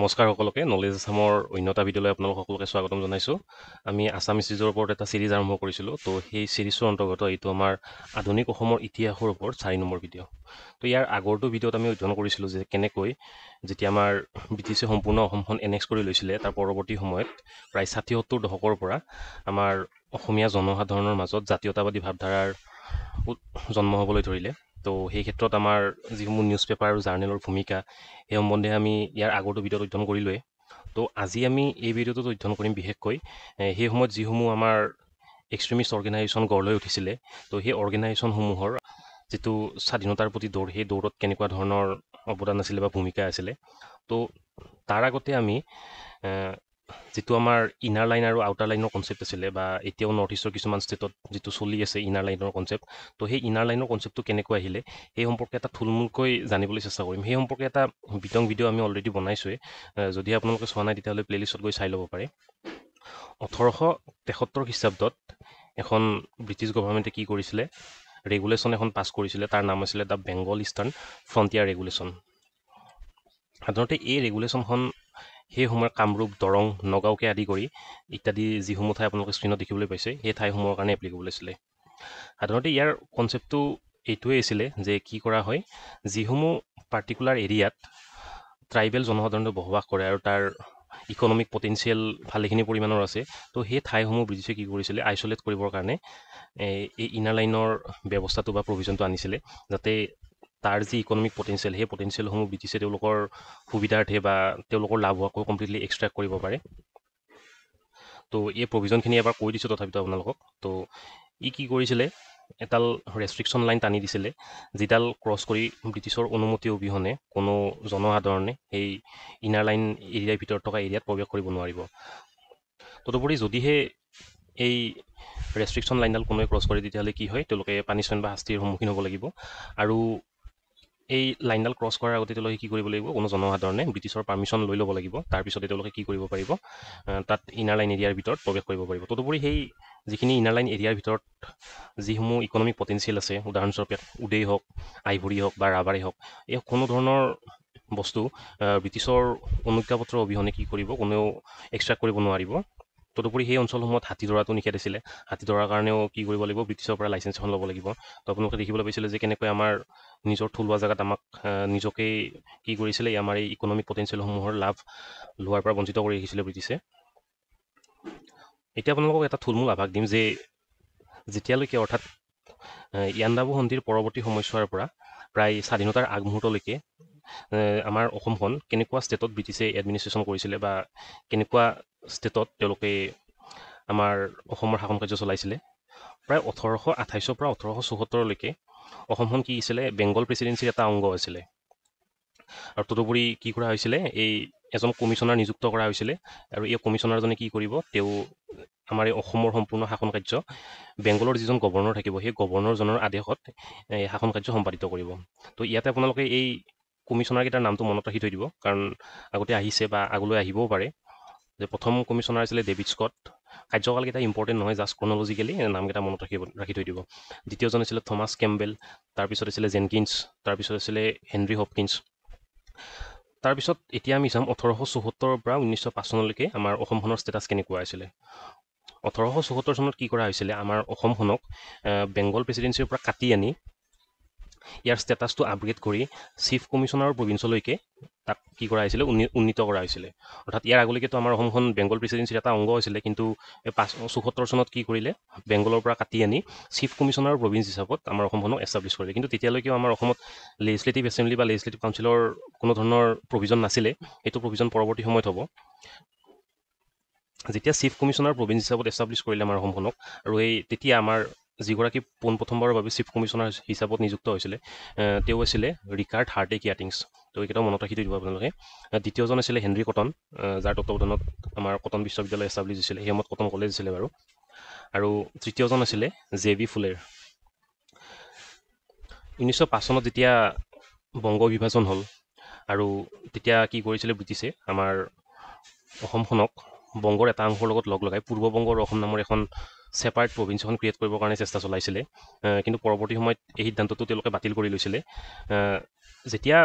নমস্কাৰ সকলোকে নলেজ আছামৰ অন্যতা ভিডিঅ'লৈ আপোনালোক সকলোকে স্বাগতম জনাইছোঁ। আমি আছাম হিষ্ট্ৰীৰ ওপৰত এটা চিৰিজ আৰম্ভ কৰিছিলোঁ। তো সেই চিৰিজটোৰ অন্তৰ্গত এইটো আমাৰ আধুনিক অসমৰ ইতিহাসৰ ওপৰত 4 নম্বৰ ভিডিঅ'। তো ইয়াৰ আগৰটো ভিডিঅ'ত আমি অধ্যয়ন কৰিছিলোঁ যে কেনেকৈ যেতিয়া আমাৰ ব্ৰিটিছে সম্পূৰ্ণ অসমখন এনেক্স কৰি লৈছিলে তাৰ পৰৱৰ্তী সময়ত প্ৰায় 60-70 দশকৰ পৰা আমাৰ অসমীয়া জনসাধাৰণৰ মাজত জাতীয়তাবাদী ভাৱধাৰাৰ জন্ম হ'বলৈ ধৰিলে। তো সেই ক্ষেত্ৰত আমাৰ যিসমূহ নিউজ পেপাৰ আৰু জাৰ্নেলৰ ভূমিকা সেই সম্বন্ধে আমি ইয়াৰ আগৰটো ভিডিঅ'ত অধ্যয়ন কৰিলোৱে। তো আজি আমি এই ভিডিঅ'টোত অধ্যয়ন কৰিম বিশেষকৈ সেই সময়ত যিসমূহ আমাৰ এক্সট্ৰিমিষ্ট অৰ্গেনাইজেশ্যন গঢ় লৈ উঠিছিলে। তো সেই অৰ্গেনাইজেশ্যনসমূহৰ যিটো স্বাধীনতাৰ প্ৰতি দৌৰ, সেই দৌৰত কেনেকুৱা ধৰণৰ অৱদান আছিলে বা ভূমিকা আছিলে। তো তাৰ আগতে আমি যিটো আমাৰ ইনাৰ লাইন আৰু আউটাৰ লাইনৰ কনচেপ্ট আছিলে বা এতিয়াও নৰ্থ ইষ্টৰ কিছুমান ষ্টেটত যিটো চলি আছে ইনাৰ লাইনৰ কনচেপ্ট, তো সেই ইনাৰ লাইনৰ কনচেপ্টটো কেনেকৈ আহিলে সেই সম্পৰ্কে এটা থুলমূলকৈ জানিবলৈ চেষ্টা কৰিম। সেই সম্পৰ্কে এটা বিতং ভিডিঅ' আমি অলৰেডি বনাইছোঁৱে। যদি আপোনালোকে চোৱা নাই তেতিয়াহ'লে প্লেলিষ্টত গৈ চাই ল'ব পাৰে। 1873 খ্ৰীষ্টাব্দত এখন ব্ৰিটিছ গভৰ্ণমেণ্টে কি কৰিছিলে, ৰেগুলেশ্যন এখন পাছ কৰিছিলে। তাৰ নাম আছিলে the Bengal eastern frontier regulation. সাধাৰণতে এই ৰেগুলেশ্যনখন সেই সময়ৰ কামৰূপ, দৰং, নগাঁওকে আদি কৰি ইত্যাদি যিসমূহ ঠাই আপোনালোকে স্ক্ৰীণত দেখিবলৈ পাইছে সেই ঠাইসমূহৰ কাৰণে এপ্লিকেবল আছিলে। সাধাৰণতে ইয়াৰ কনচেপ্টটো এইটোৱেই আছিলে যে কি কৰা হয়, যিসমূহ পাৰ্টিকুলাৰ এৰিয়াত ট্ৰাইবেল জনসাধাৰণে বসবাস কৰে আৰু তাৰ ইকনমিক পটেঞ্চিয়েল ভালেখিনি পৰিমাণৰ আছে, তো সেই ঠাইসমূহ ব্ৰিটিছে কি কৰিছিলে, আইচলেট কৰিবৰ কাৰণে এই ইনাৰ লাইনৰ ব্যৱস্থাটো বা প্ৰভিজনটো আনিছিলে, যাতে তাৰ যি ইকনমিক পটেঞ্চিয়েল সেই পটেঞ্চিয়েলসমূহ ব্ৰিটিছে তেওঁলোকৰ সুবিধাৰ্থে বা তেওঁলোকৰ লাভ হোৱাকৈ কমপ্লিটলি এক্সট্ৰেক্ট কৰিব পাৰে। তো এই প্ৰভিজনখিনি এবাৰ কৈ দিছোঁ তথাপিতো আপোনালোকক। তো ই কি কৰিছিলে, এডাল ৰেষ্ট্ৰিকশ্যন লাইন টানি দিছিলে, যিডাল ক্ৰছ কৰি ব্ৰিটিছৰ অনুমতি অবিহনে কোনো জনসাধাৰণে সেই ইনাৰ লাইন এৰিয়াৰ ভিতৰত থকা এৰিয়াত প্ৰৱেশ কৰিব নোৱাৰিব। তদুপৰি যদিহে এই ৰেষ্ট্ৰিকশ্যন লাইনডাল কোনোৱে ক্ৰছ কৰে তেতিয়াহ'লে কি হয়, তেওঁলোকে পানিছমেণ্ট বা শাস্তিৰ সন্মুখীন হ'ব লাগিব। আৰু এই লাইনডাল ক্ৰছ কৰাৰ আগতে তেওঁলোকে কি কৰিব লাগিব, কোনো জনসাধাৰণে ব্ৰিটিছৰ পাৰ্মিশ্যন লৈ ল'ব লাগিব। তাৰপিছতে তেওঁলোকে কি কৰিব পাৰিব, তাত ইনাৰ লাইন এৰিয়াৰ ভিতৰত প্ৰৱেশ কৰিব পাৰিব। তদুপৰি সেই যিখিনি ইনাৰ লাইন এৰিয়াৰ ভিতৰত যিসমূহ ইকনমিক পটেঞ্চিয়েল আছে, উদাহৰণস্বৰূপে উদেই হওক, আইভৰি হওক বা ৰাবাৰেই হওক, এই কোনো ধৰণৰ বস্তু ব্ৰিটিছৰ অনুজ্ঞাপত্ৰ অবিহনে কি কৰিব, কোনেও এক্সট্ৰেক্ট কৰিব নোৱাৰিব। তদুপৰি সেই অঞ্চলসমূহত হাতী ধৰাটো নিষেধ আছিলে। হাতী ধৰাৰ কাৰণেও কি কৰিব লাগিব, ব্ৰিটিছৰ পৰা লাইচেঞ্চ এখন ল'ব লাগিব। তো আপোনালোকে দেখিবলৈ পাইছিলে যে কেনেকৈ আমাৰ নিজৰ থলুৱা জেগাত আমাক নিজকেই কি কৰিছিলে, আমাৰ এই ইকনমিক পটেঞ্চিয়েলসমূহৰ লাভ লোৱাৰ পৰা বঞ্চিত কৰি ৰাখিছিলে ব্ৰিটিছে। এতিয়া আপোনালোকক এটা থুলমূল আভাস দিম যে যেতিয়ালৈকে, অৰ্থাৎ ইয়াণ্ডাবু সন্ধিৰ পৰৱৰ্তী সময়ছোৱাৰ পৰা প্ৰায় স্বাধীনতাৰ আগমুহূৰ্তলৈকে আমাৰ অসমখন কেনেকুৱা ষ্টেটত ব্ৰিটিছে এডমিনিষ্ট্ৰেশ্যন কৰিছিলে বা কেনেকুৱা ষ্টেটত তেওঁলোকে আমাৰ অসমৰ শাসন কাৰ্য চলাইছিলে। প্ৰায় 1828 পৰা 1874লৈকে অসমখন কি আছিলে, বেংগল প্ৰেচিডেঞ্চিৰ এটা অংগ আছিলে। আৰু তদুপৰি কি কৰা হৈছিলে, এই এজন কমিশ্যনাৰ নিযুক্ত কৰা হৈছিলে। আৰু এই কমিশ্যনাৰজনে কি কৰিব, তেওঁ আমাৰ এই অসমৰ সম্পূৰ্ণ শাসন কাৰ্য বেংগলৰ যিজন গভৰ্ণৰ থাকিব সেই গভৰ্ণৰজনৰ আদেশত শাসন কাৰ্য সম্পাদিত কৰিব। তো ইয়াতে আপোনালোকে এই কমিশ্যনাৰকেইটাৰ নামটো মনত ৰাখি থৈ দিব, কাৰণ আগতে আহিছে বা আগলৈ আহিবও পাৰে। যে প্ৰথম কমিশ্যনাৰ আছিলে ডেভিড স্কট। কাৰ্যকালকেইটা ইম্পৰ্টেণ্ট নহয়, জাষ্ট ক্ৰনলজিকেলি নামকেইটা মনত ৰাখি থৈ দিব। দ্বিতীয়জন আছিলে থমাছ কেম্বেল, তাৰপিছত আছিলে জেনকিন্স, তাৰপিছত আছিলে হেনৰি হপকিন্স। তাৰপিছত এতিয়া আমি চাম 1874 পৰা 1905 চনলৈকে আমাৰ অসমখনৰ ষ্টেটাছ কেনেকুৱা আছিলে। 1874 চনত কি কৰা হৈছিলে, আমাৰ অসমখনক বেংগল প্ৰেচিডেঞ্চিৰ পৰা কাটি আনি ইয়াৰ ষ্টেটাছটো আপগ্ৰেড কৰি চিফ কমিশ্যনাৰৰ প্ৰভিঞ্চলৈকে তাক কি কৰা হৈছিলে, উন্নীত কৰা হৈছিলে। অৰ্থাৎ ইয়াৰ আগলৈকেতো আমাৰ অসমখন বেংগল প্ৰেচিডেঞ্চিৰ এটা অংগ হৈছিলে, কিন্তু 74 চনত কি কৰিলে, বেংগলৰ পৰা কাটি আনি চিফ কমিশ্যনাৰৰ প্ৰভিঞ্চ হিচাপত আমাৰ অসমখনক এষ্টাব্লিছ কৰিলে। কিন্তু তেতিয়ালৈকেও আমাৰ অসমত লেজিছলেটিভ এছেম্বলি বা লেজিছলেটিভ কাউঞ্চিলৰ কোনো ধৰণৰ প্ৰভিজন নাছিলে। সেইটো প্ৰভিজন পৰৱৰ্তী সময়ত হ'ব। যেতিয়া চিফ কমিশ্যনাৰ প্ৰভিঞ্চ হিচাপত এষ্টাব্লিছ কৰিলে আমাৰ অসমখনক, আৰু তেতিয়া আমাৰ যিগৰাকী পোনপ্ৰথমবাৰৰ বাবে চিফ কমিশ্যনাৰ হিচাপত নিযুক্ত হৈছিলে তেওঁ আছিলে ৰিকাৰ্ড হাৰ্টে কিয়াটিংছ। তো এইকেইটাও মনত ৰাখি থৈ দিব আপোনালোকে। দ্বিতীয়জন আছিলে হেনৰি কটন, যাৰ তত্ত্বাৱধানত আমাৰ কটন বিশ্ববিদ্যালয় এষ্টাব্লিছ হৈছিলে, সেই সময়ত কটন কলেজ আছিলে বাৰু। আৰু তৃতীয়জন আছিলে জে.বি. ফুলেৰ। 1905 চনত যেতিয়া বংগ বিভাজন হ'ল, আৰু তেতিয়া কি কৰিছিলে ব্ৰিটিছে, আমাৰ অসমখনক বংগৰ এটা অংশৰ লগত লগ লগাই পূৰ্ব বংগৰ অসম নামৰ এখন ছেপাৰেট প্ৰভিঞ্চ এখন ক্ৰিয়েট কৰিবৰ কাৰণে চেষ্টা চলাইছিলে। কিন্তু পৰৱৰ্তী সময়ত এই সিদ্ধান্তটো তেওঁলোকে বাতিল কৰি লৈছিলে। যেতিয়া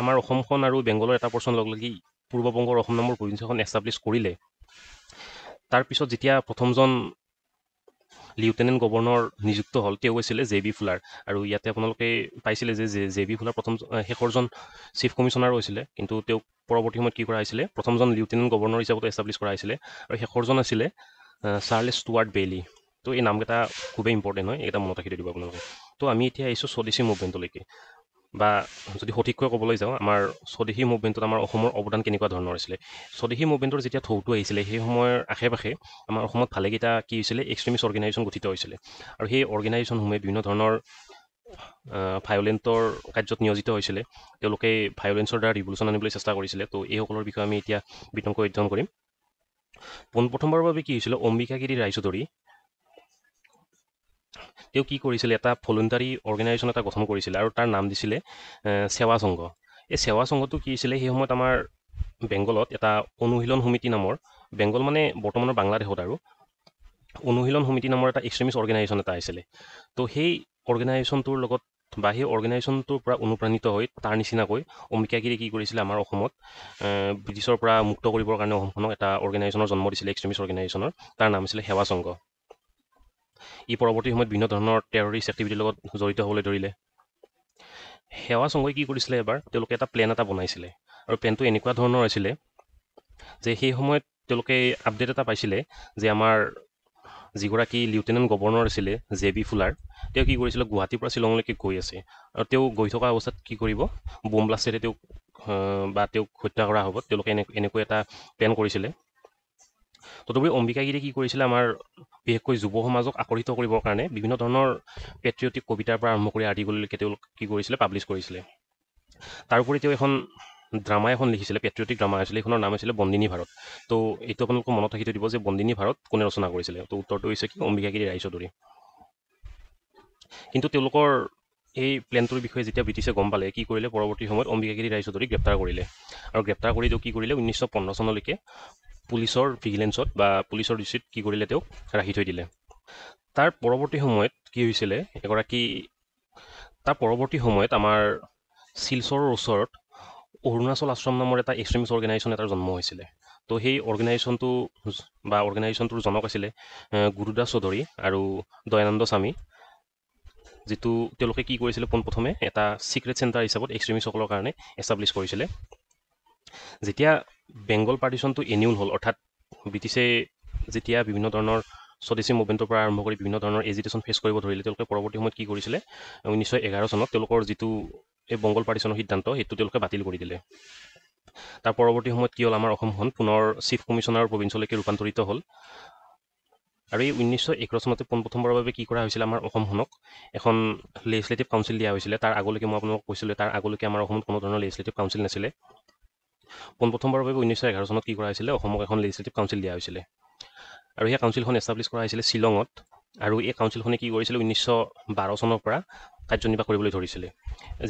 আমাৰ অসমখন আৰু বেংগলৰ এটা পৰ্চন লগ লাগি পূৰ্ববংগৰ অসম নামৰ প্ৰভিন্স এখন এষ্টাব্লিছ কৰিলে তাৰপিছত যেতিয়া প্ৰথমজন লিউটেনেণ্ট গভৰ্ণৰ নিযুক্ত হ'ল তেওঁ হৈছিলে জে.বি. ফুলাৰ আৰু ইয়াতে আপোনালোকে পাইছিলে যে জে.বি. ফুলাৰ প্ৰথম শেষৰজন চিফ কমিশ্যনাৰো হৈছিলে কিন্তু তেওঁক পৰৱৰ্তী সময়ত কি কৰা হৈছিলে প্ৰথমজন লিউটেনেণ্ট গভৰ্ণৰ হিচাপত এষ্টাব্লিছ কৰা হৈছিলে আৰু শেষৰজন আছিলে চাৰ্লেছ ষ্টুৱাৰ্ট বেইলি। তো এই নামকেইটা খুবেই ইম্পৰ্টেণ্ট হয়, এইকেইটা মনত ৰাখি দিব আপোনালোকে। তো আমি এতিয়া আহিছোঁ স্বদেশী মুভমেণ্টলৈকে, বা যদি সঠিককৈ ক'বলৈ যাওঁ আমাৰ স্বদেশী মুভমেণ্টত আমাৰ অসমৰ অৱদান কেনেকুৱা ধৰণৰ আছিলে। স্বদেশী মুভমেণ্টৰ যেতিয়া ঢৌটো আহিছিলে সেই সময়ৰ আশে পাশে আমাৰ অসমত ভালেকেইটা কি হৈছিলে এক্সট্ৰিমিষ্ট অৰ্গেনাইজেশ্যন গঠিত হৈছিলে আৰু সেই অৰ্গেনাইজেশ্যনসমূহে বিভিন্ন ধৰণৰ ভায়লেণ্টৰ কাৰ্যত নিয়োজিত হৈছিলে। তেওঁলোকে ভায়লেন্সৰ দ্বাৰা ৰিভলিউশ্যন আনিবলৈ চেষ্টা কৰিছিলে। তো এইসকলৰ বিষয়ে আমি এতিয়া বিতংকৈ অধ্যয়ন কৰিম। পোনপ্ৰথমবাৰৰ বাবে কি হৈছিলে অম্বিকাগিৰি ৰায়চৌধুৰী তেওঁ কি কৰিছিলে এটা ভলুণ্টাৰী অৰ্গেনাইজেশ্যন এটা গঠন কৰিছিলে আৰু তাৰ নাম দিছিলে সেৱা সংঘ। এই সেৱা সংঘটো কি হৈছিলে সেই সময়ত আমাৰ বেংগলত এটা অনুশীলন সমিতি নামৰ, বেংগল মানে বৰ্তমানৰ বাংলাদেশত আৰু অনুশীলন সমিতি নামৰ এটা এক্সট্ৰিমিষ্ট অৰ্গেনাইজেশ্যন এটা আছিলে। তো সেই অৰ্গেনাইজেশ্যনটোৰ লগত বা সেই অৰ্গেনাইজেশ্যনটোৰ পৰা অনুপ্ৰাণিত হৈ তাৰ নিচিনাকৈ অম্বিকাগিৰি কি কৰিছিলে আমাৰ অসমত ব্ৰিটিছৰ পৰা মুক্ত কৰিবৰ কাৰণে অসমখনক এটা অৰ্গেনাইজেশ্যনৰ জন্ম দিছিলে, এক্সট্ৰিমিষ্ট অৰ্গেনাইজেশ্যনৰ। তাৰ নাম আছিলে সেৱা সংঘ। ই পৰৱৰ্তী সময়ত বিভিন্ন ধৰণৰ টেৰৰিষ্ট এক্টিভিটিৰ লগত জড়িত হ'বলৈ ধৰিলে। সেৱা সংঘই কি কৰিছিলে এবাৰ তেওঁলোকে এটা প্লেন এটা বনাইছিলে আৰু প্লেনটো এনেকুৱা ধৰণৰ আছিলে যে সেই সময়ত তেওঁলোকে আপডেট এটা পাইছিলে যে আমাৰ যিগৰাকী লিউটেনেণ্ট গভৰ্ণৰ আছিলে জে.বি. ফুলাৰ তেওঁ কি কৰিছিলে গুৱাহাটীৰ পৰা শ্বিলঙলৈকে গৈ আছে আৰু তেওঁ গৈ থকা অৱস্থাত কি কৰিব বোম ব্লাষ্টেৰে তেওঁক হত্যা কৰা হ'ব। তেওঁলোকে এনেকৈ এটা প্লেন কৰিছিলে। তদুপৰি অম্বিকাগিৰিয়ে কি কৰিছিলে আমাৰ বিশেষকৈ যুৱ সমাজক আকৰ্ষিত কৰিবৰ কাৰণে বিভিন্ন ধৰণৰ পেট্ৰিয়টিক কবিতাৰ পৰা আৰম্ভ কৰি আৰ্টিকললৈকে তেওঁলোক কি কৰিছিলে পাব্লিছ কৰিছিলে। তাৰোপৰি তেওঁ এখন ড্ৰামা এখন লিখিছিলে, পেট্ৰিয়টিক ড্ৰামা আছিলে, এইখনৰ নাম আছিলে বন্দিনী ভাৰত। তো এইটো আপোনালোকক মনত ৰাখি থৈ দিব যে বন্দিনী ভাৰত কোনে ৰচনা কৰিছিলে। তো উত্তৰটো হৈছে কি অম্বিকাগিৰি ৰায়চৌধুৰী। কিন্তু তেওঁলোকৰ এই প্লেনটোৰ বিষয়ে যেতিয়া ব্ৰিটিছে গম পালে কি কৰিলে পৰৱৰ্তী সময়ত অম্বিকাগিৰি ৰায়চৌধুৰীক গ্ৰেপ্তাৰ কৰিলে আৰু গ্ৰেপ্তাৰ কৰি তেওঁ কি কৰিলে 1915 চনলৈকে পুলিচৰ ভিজিলেন্সত বা পুলিচৰ দৃষ্টিত কি কৰিলে তেওঁক ৰাখি থৈ দিলে। তাৰ পৰৱৰ্তী সময়ত কি হৈছিলে তাৰ পৰৱৰ্তী সময়ত আমাৰ শিলচৰৰ ওচৰত অৰুণাচল আশ্ৰম নামৰ এটা এক্সট্ৰিমিষ্ট অৰ্গেনাইজেশ্যন এটাৰ জন্ম হৈছিলে। তো সেই অৰ্গেনাইজেশ্যনটোৰ জনক আছিলে গুৰুদাস চৌধুৰী আৰু দয়ানন্দ স্বামী, যিটো তেওঁলোকে কি কৰিছিলে পোনপ্ৰথমে এটা ছিক্ৰেট চেণ্টাৰ হিচাপত এক্সট্ৰিমিষ্টসকলৰ কাৰণে এষ্টাব্লিছ কৰিছিলে। যেতিয়া বেংগল পাৰ্টিশ্যনটো এনিউল হ'ল, অৰ্থাৎ ব্ৰিটিছে যেতিয়া বিভিন্ন ধৰণৰ স্বদেশী মুভমেণ্টৰ পৰা আৰম্ভ কৰি বিভিন্ন ধৰণৰ এজিটেশ্যন ফেচ কৰিব ধৰিলে, তেওঁলোকে পৰৱৰ্তী সময়ত কি কৰিছিলে 1911 চনত তেওঁলোকৰ যিটো এই বেংগল পাৰ্টিশ্যনৰ সিদ্ধান্ত সেইটো তেওঁলোকে বাতিল কৰি দিলে। তাৰ পৰৱৰ্তী সময়ত কি হ'ল আমাৰ অসমখন পুনৰ চিফ কমিশ্যনাৰ প্ৰভিন্সলৈকে ৰূপান্তৰিত হ'ল আৰু এই 1911 চনতে পোনপ্ৰথমবাৰৰ বাবে কি কৰা হৈছিলে আমাৰ অসমখনক এখন লেজিছলেটিভ কাউঞ্চিল দিয়া হৈছিলে। তাৰ আগলৈকে মই আপোনালোকক কৈছিলোঁ তাৰ আগলৈকে আমাৰ অসমত কোনো ধৰণৰ লেজিছলেটিভ কাউঞ্চিল নাছিলে। পোনপ্ৰথমবাৰৰ বাবে 1911 চনত কি কৰা হৈছিলে অসমক এখন লেজিছলেটিভ কাউঞ্চিল দিয়া হৈছিলে আৰু সেই কাউঞ্চিলখন এষ্টাব্লিছ কৰা হৈছিলে শ্বিলঙত আৰু এই কাউঞ্চিলখনে কি কৰিছিলে 1912 চনৰ পৰা কাৰ্যনিৰ্বাহ কৰিবলৈ ধৰিছিলে।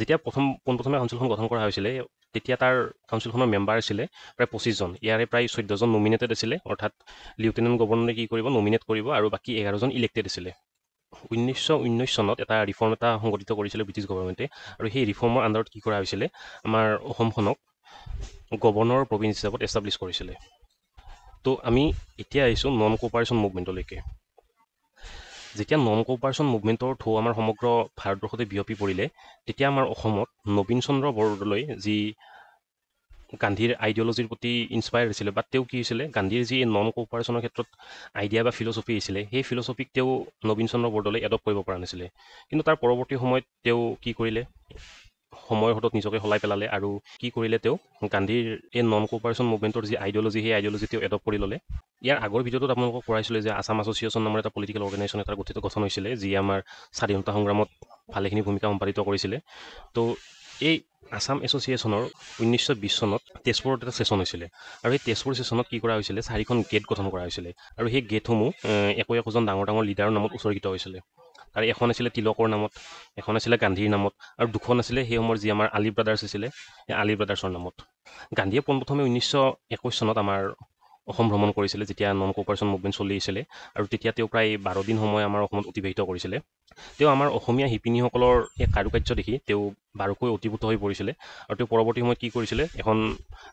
যেতিয়া পোনপ্ৰথমে কাউঞ্চিলখন গঠন কৰা হৈছিলে তেতিয়া তাৰ কাউঞ্চিলখনৰ মেম্বাৰ আছিলে প্ৰায় 25 জন। ইয়াৰে প্ৰায় 14 জন নমিনেটেড আছিলে, অৰ্থাৎ লিউটেনেণ্ট গভৰ্ণৰে কি কৰিব নমিনেট কৰিব আৰু বাকী 11 জন ইলেক্টেড আছিলে। 1919 চনত এটা ৰিফৰ্ম এটা সংগঠিত কৰিছিলে ব্ৰিটিছ গভৰ্ণমেণ্টে আৰু সেই ৰিফৰ্মৰ আণ্ডাৰত কি কৰা হৈছিলে আমাৰ অসমখনক গভৰ্ণৰ প্ৰভিন্স হিচাপত এষ্টাব্লিছ কৰিছিলে। তো আমি এতিয়া আহিছোঁ নন কোপাৰেশ্যন মুভমেণ্টলৈকে। যেতিয়া নন কোপাৰেশ্যন মুভমেণ্টৰ ঢৌ আমাৰ সমগ্ৰ ভাৰতবৰ্ষতে বিয়পি পৰিলে তেতিয়া আমাৰ অসমত নবীন চন্দ্ৰ বৰদলৈ যি গান্ধীৰ আইডিঅ'লজিৰ প্ৰতি ইনস্পায়াৰ হৈছিলে বা তেওঁ কি হৈছিলে গান্ধীৰ যি নন কোপাৰেশ্যনৰ ক্ষেত্ৰত আইডিয়া বা ফিলচফি আছিলে সেই ফিলচফিক তেওঁ নবীন চন্দ্ৰ বৰদলৈ এডপ্ট কৰিব পৰা নাছিলে। কিন্তু তাৰ পৰৱৰ্তী সময়ত তেওঁ কি কৰিলে সময়ৰ হাতত নিজকে সলাই পেলালে আৰু কি কৰিলে তেওঁ গান্ধীৰ এই নন কোপাৰেশ্যন মুভমেণ্টৰ যি আইডিঅ'লজি সেই আইডিঅ'লজি তেওঁ এডপ্ট কৰি ল'লে। ইয়াৰ আগৰ ভিডিঅ'টোত আপোনালোকক কৰাইছিলে যে আছাম এছ'চিয়েশ্যন নামৰ এটা পলিটিকেল অৰ্গেনাইজেশ্যন এটা গঠন হৈছিলে যি আমাৰ স্বাধীনতা সংগ্ৰামত ভালেখিনি ভূমিকা সম্পাদিত কৰিছিলে। তো এই আছাম এছ'চিয়েশ্যনৰ 1920 চনত তেজপুৰত এটা ছেশ্যন হৈছিলে আৰু সেই তেজপুৰ ছেশ্যনত কি কৰা হৈছিলে 4খন গেট গঠন কৰা হৈছিলে আৰু সেই গেটসমূহ একোজন ডাঙৰ ডাঙৰ লিডাৰৰ নামত উৎসৰ্গিত হৈছিলে। আৰু এখন আছিলে তিলকৰ নামত, এখন আছিলে গান্ধীৰ নামত আৰু দুখন আছিলে সেই সময়ৰ যি আমাৰ আলী ব্ৰাদাৰ্ছ আছিলে সেই আলী ব্ৰাদাৰ্ছৰ নামত। গান্ধীয়ে পোনপ্ৰথমে 1921 চনত আমাৰ অসম ভ্ৰমণ কৰিছিলে যেতিয়া নন কোপাৰেশ্যন মুভমেণ্ট চলি আহিছিলে আৰু তেতিয়া তেওঁ প্ৰায় 12 দিন সময় আমাৰ অসমত অতিবাহিত কৰিছিলে। তেওঁ আমাৰ অসমীয়া শিপিনীসকলৰ এই কাৰুকাৰ্য দেখি তেওঁ বাৰুকৈ অতিভূত হৈ পৰিছিলে আৰু তেওঁ পৰৱৰ্তী সময়ত কি কৰিছিলে এখন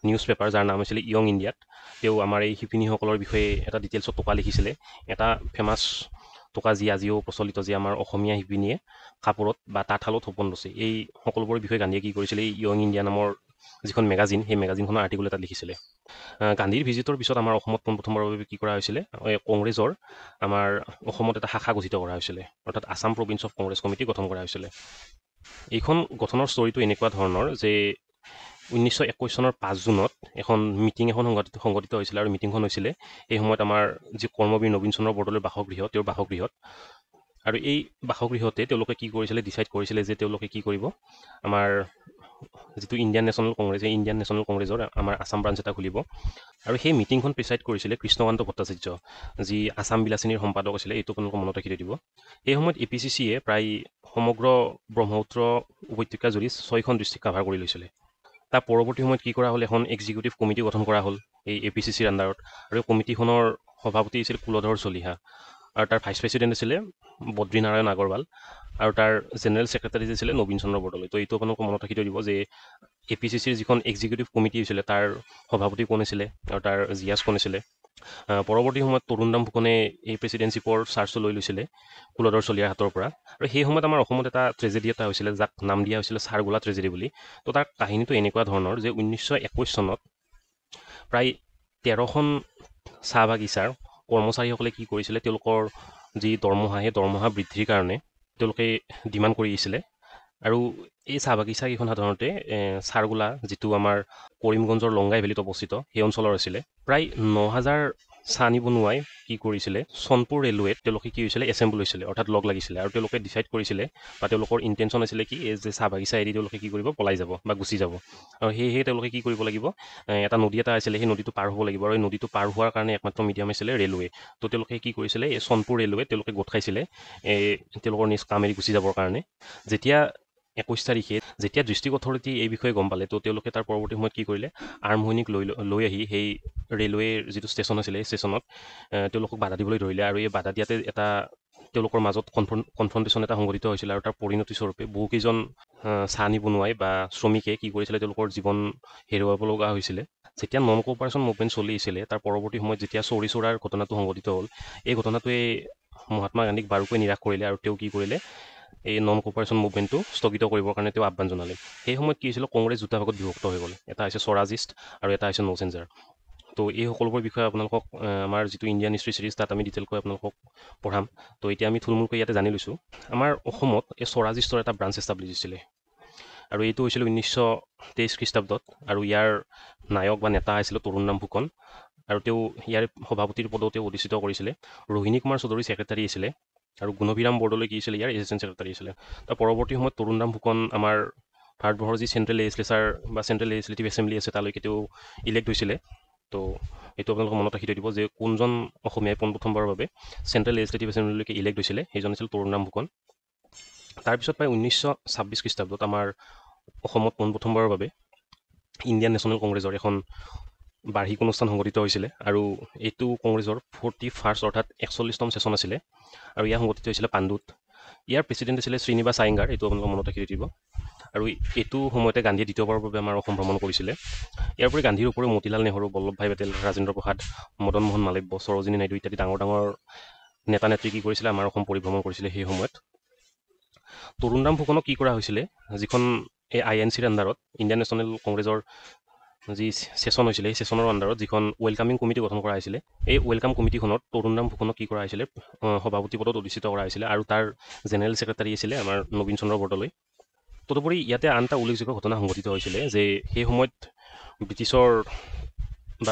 নিউজ পেপাৰ যাৰ নাম হৈছিলে য়ং ইণ্ডিয়াত তেওঁ আমাৰ এই শিপিনীসকলৰ বিষয়ে এটা ডিটেইলছত টোকা লিখিছিলে। এটা ফেমাছ টোকা যি আজিও প্ৰচলিত, যে আমাৰ অসমীয়া শিপিনীয়ে কাপোৰত বা তাঁতশালত সপোন ৰচে। এই সকলোবোৰৰ বিষয়ে গান্ধীয়ে কি কৰিছিলে, এই য়ং ইণ্ডিয়া নামৰ যিখন মেগাজিন, সেই মেগাজিনখনৰ আৰ্টিকল এটা লিখিছিলে। গান্ধীৰ ভিজিটৰ পিছত আমাৰ অসমত পোনপ্ৰথমবাৰৰ বাবে কি কৰা হৈছিলে, কংগ্ৰেছৰ আমাৰ অসমত এটা শাখা গঠিত কৰা হৈছিলে, অৰ্থাৎ Assam province of Congress committee গঠন কৰা হৈছিলে। এইখন গঠনৰ ষ্টৰিটো এনেকুৱা ধৰণৰ যে 1921 চনৰ 5 জুনত এখন মিটিং এখন সংগঠিত হৈছিলে আৰু মিটিংখন হৈছিলে এই সময়ত আমাৰ যি কৰ্মবীৰ নবীন চন্দ্ৰ বৰদলৈৰ বাসগৃহ, তেওঁৰ বাসগৃহত। আৰু এই বাসগৃহতে তেওঁলোকে কি কৰিছিলে, ডিচাইড কৰিছিলে যে তেওঁলোকে কি কৰিব, আমাৰ যিটো ইণ্ডিয়ান নেশ্যনেল কংগ্ৰেছ, এই ইণ্ডিয়ান নেশ্যনেল কংগ্ৰেছৰ আমাৰ আছাম ব্ৰাঞ্চ এটা খুলিব। আৰু সেই মিটিংখন প্ৰিচাইড কৰিছিলে কৃষ্ণকান্ত ভট্টাচাৰ্য, যি আছাম বিলাসিনীৰ সম্পাদক আছিলে। এইটো আপোনালোকে মনত ৰাখি দিব। এই সময়ত APCCয়ে প্ৰায় সমগ্ৰ ব্ৰহ্মপুত্ৰ উপত্যকা জুৰি 6খন ডিষ্ট্ৰিক্ট কাভাৰ কৰি লৈছিলে। তাৰ পৰৱৰ্তী সময়ত কি কৰা হ'ল, এখন এক্সিকিউটিভ কমিটি গঠন কৰা হ'ল এই APCCৰ আণ্ডাৰত, আৰু এই কমিটিখনৰ সভাপতি আছিল কুলধৰ চলিহা, আৰু তাৰ ভাইচ প্ৰেচিডেণ্ট আছিলে বদ্ৰীনাৰায়ণ আগৰৱাল, আৰু তাৰ জেনেৰেল ছেক্ৰেটাৰী আছিলে নবীন চন্দ্ৰ বৰদলৈ। তো এইটো আপোনালোকে মনত ৰাখি থৈ দিব যে APCCৰ যিখন এক্সিকিউটিভ কমিটি হৈছিলে তাৰ সভাপতি কোন আছিলে আৰু তাৰ জিয়াজ কোন আছিলে। পৰৱৰ্তী সময়ত তৰুণৰাম ফুকনে এই প্ৰেচিডেঞ্চিপৰ চাৰ্জটো লৈ লৈছিলে কুলধৰ চলিহাৰ হাতৰ পৰা। আৰু সেই সময়ত আমাৰ অসমত এটা ট্ৰেজেডি এটা হৈছিলে, যাক নাম দিয়া হৈছিলে চাৰগোলা ট্ৰেজেডি বুলি। তো তাৰ কাহিনীটো এনেকুৱা ধৰণৰ যে 1921 চনত প্ৰায় 13খন চাহ বাগিচাৰ কৰ্মচাৰীসকলে কি কৰিছিলে, তেওঁলোকৰ যি দৰমহা, সেই দৰমহা বৃদ্ধিৰ কাৰণে তেওঁলোকে ডিমাণ্ড কৰি আহিছিলে। আৰু এই চাহ বাগিচাকেইখন সাধাৰণতে চাৰগোলা, যিটো আমাৰ কৰিমগঞ্জৰ লংগাই ভেলীত অৱস্থিত, সেই অঞ্চলৰ আছিলে। প্ৰায় 9,000 চাহ নিবনুৱাই কি কৰিছিলে, সোণপুৰ ৰেলৱেত তেওঁলোকে কি হৈছিলে, এছেম্বল হৈছিলে, অৰ্থাৎ লগ লাগিছিলে। আৰু তেওঁলোকে ডিচাইড কৰিছিলে বা তেওঁলোকৰ ইণ্টেনশ্যন আছিলে কি, এই যে চাহ বাগিচা এৰি তেওঁলোকে কি কৰিব, পলাই যাব বা গুচি যাব। আৰু সেয়েহে তেওঁলোকে কি কৰিব লাগিব, এটা নদী এটা আছিলে, সেই নদীটো পাৰ হ'ব লাগিব, আৰু এই নদীটো পাৰ হোৱাৰ কাৰণে একমাত্ৰ মিডিয়াম আছিলে ৰেলৱে। তো তেওঁলোকে কি কৰিছিলে, এই সোণপুৰ ৰেলৱেত তেওঁলোকে গোট খাইছিলে তেওঁলোকৰ নিজ কাম এৰি গুচি যাবৰ কাৰণে। যেতিয়া 21 তাৰিখে যেতিয়া ডিষ্ট্ৰিক্ট অথৰিটি এই বিষয়ে গম পালে, তো তেওঁলোকে তাৰ পৰৱৰ্তী সময়ত কি কৰিলে, আৰ্মসৈনিক লৈ আহি সেই ৰেলৱেৰ যিটো ষ্টেচন আছিলে, সেই ষ্টেচনত তেওঁলোকক বাধা দিবলৈ ধৰিলে। আৰু এই বাধা দিয়াতে এটা তেওঁলোকৰ মাজত কনফ্ৰণ্টেশ্যন এটা সংঘটিত হৈছিলে, আৰু তাৰ পৰিণতি স্বৰূপে বহুকেইজন চাহ নিবনুৱাই বা শ্ৰমিকে কি কৰিছিলে, তেওঁলোকৰ জীৱন হেৰুৱাব লগা হৈছিলে। যেতিয়া নন কোপাৰেশ্যন মুভমেণ্ট চলি আছিলে, তাৰ পৰৱৰ্তী সময়ত যেতিয়া চৌৰি চৌৰাৰ ঘটনাটো সংঘটিত হ'ল, এই ঘটনাটোৱে মহাত্মা গান্ধীক বাৰুকৈ নিৰাশ কৰিলে, আৰু তেওঁ কি কৰিলে, এই নন কোপাৰেশ্যন মুভমেণ্টটো স্থগিত কৰিবৰ কাৰণে তেওঁ আহ্বান জনালে। সেই সময়ত কি হৈছিল, কংগ্ৰেছ দুটা ভাগত বিভক্ত হৈ গ'ল, এটা হৈছে স্বৰাজিষ্ট আৰু এটা হৈছে নৌ চেঞ্জাৰ। তো এই সকলোবোৰ বিষয়ে আপোনালোকক আমাৰ যিটো ইণ্ডিয়ান হিষ্ট্ৰী ছিৰিজ, তাত আমি ডিটেইলকৈ আপোনালোকক পঢ়াম। তো এতিয়া আমি থুলমূলকৈ ইয়াতে জানি লৈছোঁ, আমাৰ অসমত এই স্বৰাজিষ্টৰ এটা ব্ৰাঞ্চ এষ্টাব্লিছ হৈছিলে, আৰু এইটো হৈছিল 1923 খ্ৰীষ্টাব্দত। আৰু ইয়াৰ নায়ক বা নেতা আছিল তৰুণৰাম ফুকন, আৰু তেওঁ ইয়াৰ সভাপতিৰ পদও তেওঁ অধিষ্ঠিত কৰিছিলে। ৰোহিণী কুমাৰ চৌধুৰী ছেক্ৰেটাৰী আছিলে, আৰু গুণভিৰাম বৰদলৈ কি আছিলে, ইয়াৰ এছিষ্টেণ্ট ছেক্ৰেটাৰী আছিলে। তাৰ পৰৱৰ্তী সময়ত তৰুণৰাম ফুকন আমাৰ ভাৰতবৰ্ষৰ যি চেণ্ট্ৰেল লেজিছলেচাৰ বা চেণ্ট্ৰেল লেজিছলেটিভ এছেম্বলি আছে, তালৈকে তেওঁ ইলেক্ট হৈছিলে। তো এইটো আপোনালোকে মনত ৰাখি থৈ দিব যে কোনজন অসমীয়াই পোনপ্ৰথমবাৰৰ বাবে চেণ্ট্ৰেল লেজিছলেটিভ এছেম্বলিলৈকে ইলেক্ট হৈছিলে, সেইজন আছিল তৰুণৰাম ফুকন। তাৰপিছত প্ৰায় 1926 খ্ৰীষ্টাব্দত আমাৰ অসমত পোনপ্ৰথমবাৰৰ বাবে ইণ্ডিয়ান নেশ্যনেল কংগ্ৰেছৰ এখন বাৰ্ষিক অনুষ্ঠান সংঘটিত হৈছিলে, আৰু এইটো কংগ্ৰেছৰ 41st অৰ্থাৎ 41তম ছেশ্যন আছিলে, আৰু ইয়াৰ সংঘটিত হৈছিলে পাণ্ডুত। ইয়াৰ প্ৰেচিডেণ্ট আছিলে শ্ৰীনিবাস আয়েংগাৰ, এইটো আপোনালোকে মনত ৰাখি দিব। আৰু এইটো সময়তে গান্ধীয়ে দ্বিতীয়বাৰৰ বাবে আমাৰ অসম ভ্ৰমণ কৰিছিলে। ইয়াৰ উপৰি গান্ধীৰ উপৰিও মতিলাল নেহৰু, বল্লভভাই পেটেল, ৰাজেন্দ্ৰ প্ৰসাদ, মদন মোহন মালব্য, সৰোজিনী নাইডু ইত্যাদি ডাঙৰ ডাঙৰ নেতা নেত্ৰী কি কৰিছিলে, আমাৰ অসম পৰিভ্ৰমণ কৰিছিলে সেই সময়ত। তৰুণৰাম ফুকনক কি কৰা হৈছিলে, যিখন এই INCৰ আণ্ডাৰত ইণ্ডিয়ান নেশ্যনেল কংগ্ৰেছৰ যি ছেশ্যন হৈছিলে, সেই ছেশ্যনৰ আণ্ডাৰত যিখন ৱেলকামিং কমিটি গঠন কৰা হৈছিলে, এই ৱেলকাম কমিটিখনত তৰুণৰাম ফুকনক কি কৰা হৈছিলে, সভাপতি পদত অধিষ্ঠিত কৰা হৈছিলে, আৰু তাৰ জেনেৰেল ছেক্ৰেটাৰী আছিলে আমাৰ নবীন চন্দ্ৰ বৰদলৈ। তদুপৰি ইয়াতে আন এটা উল্লেখযোগ্য ঘটনা সংঘটিত হৈছিলে যে সেই সময়ত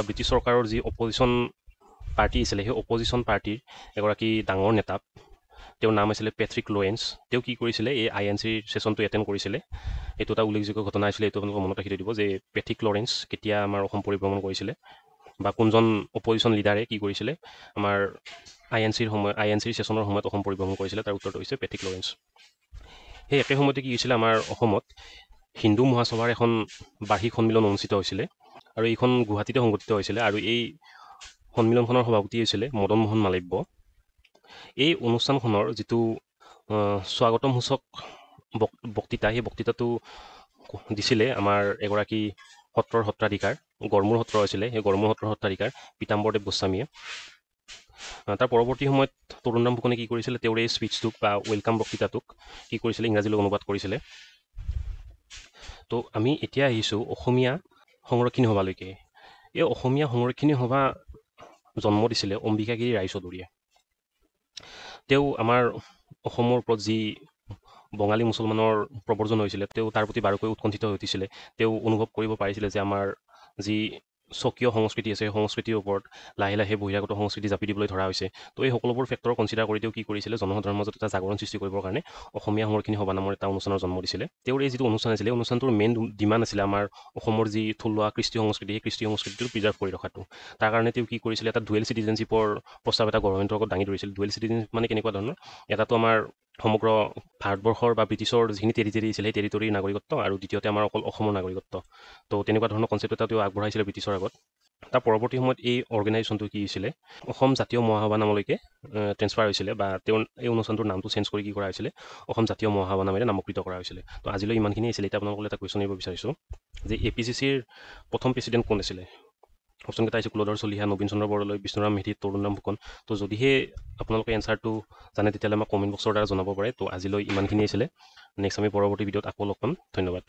ব্ৰিটিছ চৰকাৰৰ যি অপজিশ্যন পাৰ্টি আছিলে, সেই অপজিশ্যন পাৰ্টিৰ এগৰাকী ডাঙৰ নেতা, তেওঁৰ নাম আছিলে পেট্ৰিক লৰেঞ্চ। তেওঁ কি কৰিছিলে, এই INCৰ ছেশ্যনটো এটেণ্ড কৰিছিলে। এইটো এটা উল্লেখযোগ্য ঘটনা আছিলে, এইটো আপোনালোকে মনত ৰাখি থৈ দিব যে পেট্ৰিক লৰেঞ্চ কেতিয়া আমাৰ অসম পৰিভ্ৰমণ কৰিছিলে, বা কোনজন অপজিশ্যন লিডাৰে কি কৰিছিলে আমাৰ INCৰ ছেশ্যনৰ সময়ত অসম পৰিভ্ৰমণ কৰিছিলে। তাৰ উত্তৰটো হৈছে পেট্ৰিক লৰেঞ্চ। সেই একে সময়তে কি হৈছিলে, আমাৰ অসমত হিন্দু মহাসভাৰ এখন বাৰ্ষিক সন্মিলন অনুষ্ঠিত হৈছিলে, আৰু এইখন গুৱাহাটীতে সংঘটিত হৈছিলে। আৰু এই সন্মিলনখনৰ সভাপতি হৈছিলে মদন মোহন মালব্য। এই অনুষ্ঠানখনৰ যিটো স্বাগতমসূচক বক্তৃতা, সেই বক্তৃতাটো দিছিলে আমাৰ এগৰাকী সত্ৰৰ সত্ৰাধিকাৰ, গড়মূৰ সত্ৰ আছিলে, সেই গড়মূৰ সত্ৰৰ সত্ৰাধিকাৰ পীতাম্বৰদেৱ গোস্বামীয়ে। তাৰ পৰৱৰ্তী সময়ত তৰুণৰাম ফুকনে কি কৰিছিলে, তেওঁৰ এই স্পীচটোক বা ৱেলকাম বক্তৃতাটোক কি কৰিছিলে, ইংৰাজীলৈ অনুবাদ কৰিছিলে। তো আমি এতিয়া আহিছোঁ অসমীয়া সংৰক্ষণী সভালৈকে। এই অসমীয়া সংৰক্ষণী সভা জন্ম দিছিলে অম্বিকাগিৰি ৰায়চৌধুৰীয়ে। তেওঁ আমাৰ অসমৰ ওপৰত যি বঙালী মুছলমানৰ প্ৰৱৰ্জন হৈছিলে, তেওঁ তাৰ প্ৰতি বাৰুকৈ উৎকণ্ঠিত হৈ উঠিছিলে। তেওঁ অনুভৱ কৰিব পাৰিছিলে যে আমাৰ যি স্বকীয় সংস্কৃতি আছে, সেই সংস্কৃতিৰ ওপৰত লাহে লাহে বহিৰাগত সংস্কৃতি জাপি দিবলৈ ধৰা হৈছে। তো এই সকলোবোৰ ফেক্টৰ কনচিডাৰ কৰি তেওঁ কি কৰিছিলে, জনসাধাৰণৰ মাজত এটা জাগৰণ সৃষ্টি কৰিবৰ কাৰণে অসমীয়া সংৰক্ষণী সভা নামৰ এটা অনুষ্ঠানৰ জন্ম দিছিলে। তেওঁৰ এই যিটো অনুষ্ঠান আছিলে, এই অনুষ্ঠানটোৰ মেইন ডিমাণ্ড আছিলে আমাৰ অসমৰ যি থলুৱা কৃষ্টি সংস্কৃতি, সেই কৃষ্টি সংস্কৃতিটো প্ৰিজাৰ্ভ কৰি ৰখাটো। তাৰ কাৰণে তেওঁ কি কৰিছিলে, এটা ডুৱেল চিটিজেনশ্বিপৰ প্ৰস্তাৱ এটা গভৰ্ণমেণ্টৰ আগত দাঙি ধৰিছিল। ডুৱেল চিটিজেনশ্বিপ মানে কেনেকুৱা ধৰণৰ, এটাতো আমাৰ সমগ্ৰ ভাৰতবৰ্ষৰ বা ব্ৰিটিছৰ যিখিনি টেৰিটৰী আছিলে, সেই টেৰিটৰীৰ নাগৰিকত্ব, আৰু দ্বিতীয়তে আমাৰ অকল অসমৰ নাগৰিকত্ব। তো তেনেকুৱা ধৰণৰ কনচেপ্ট এটা তেওঁ আগবঢ়াইছিলে ব্ৰিটিছৰ আগত। তাৰ পৰৱৰ্তী সময়ত এই অৰ্গেনাইজেশ্যনটো কি হৈছিলে, অসম জাতীয় মহাসভা নামলৈকে ট্ৰেন্সফাৰ হৈছিলে, বা তেওঁৰ এই অনুষ্ঠানটোৰ নামটো চেঞ্জ কৰি কি কৰা হৈছিলে, অসম জাতীয় মহাসভা নামেৰে নামকৃত কৰা হৈছিলে। তো আজিলৈ ইমানখিনি আছিলে। এতিয়া আপোনালোকলৈ এটা কুৱেশ্যন দিব বিচাৰিছোঁ যে APCCৰ প্ৰথম প্ৰেচিডেণ্ট কোন আছিলে? অপশ্যনকেইটা আহিছে কুলধৰ চলিহা, নবীন চন্দ্ৰ বৰদলৈ, বিষ্ণুৰাম মেধি, তৰুণৰাম ফুকন। তো যদিহে আপোনালোকে এনচাৰটো জানে তেতিয়াহ'লে আমাক কমেণ্ট বক্সৰ দ্বাৰা জনাব পাৰে। তো আজিলৈ ইমানখিনি আছিলে। নেক্সট আমি পৰৱৰ্তী ভিডিঅ'ত আকৌ লগ পাম। ধন্যবাদ।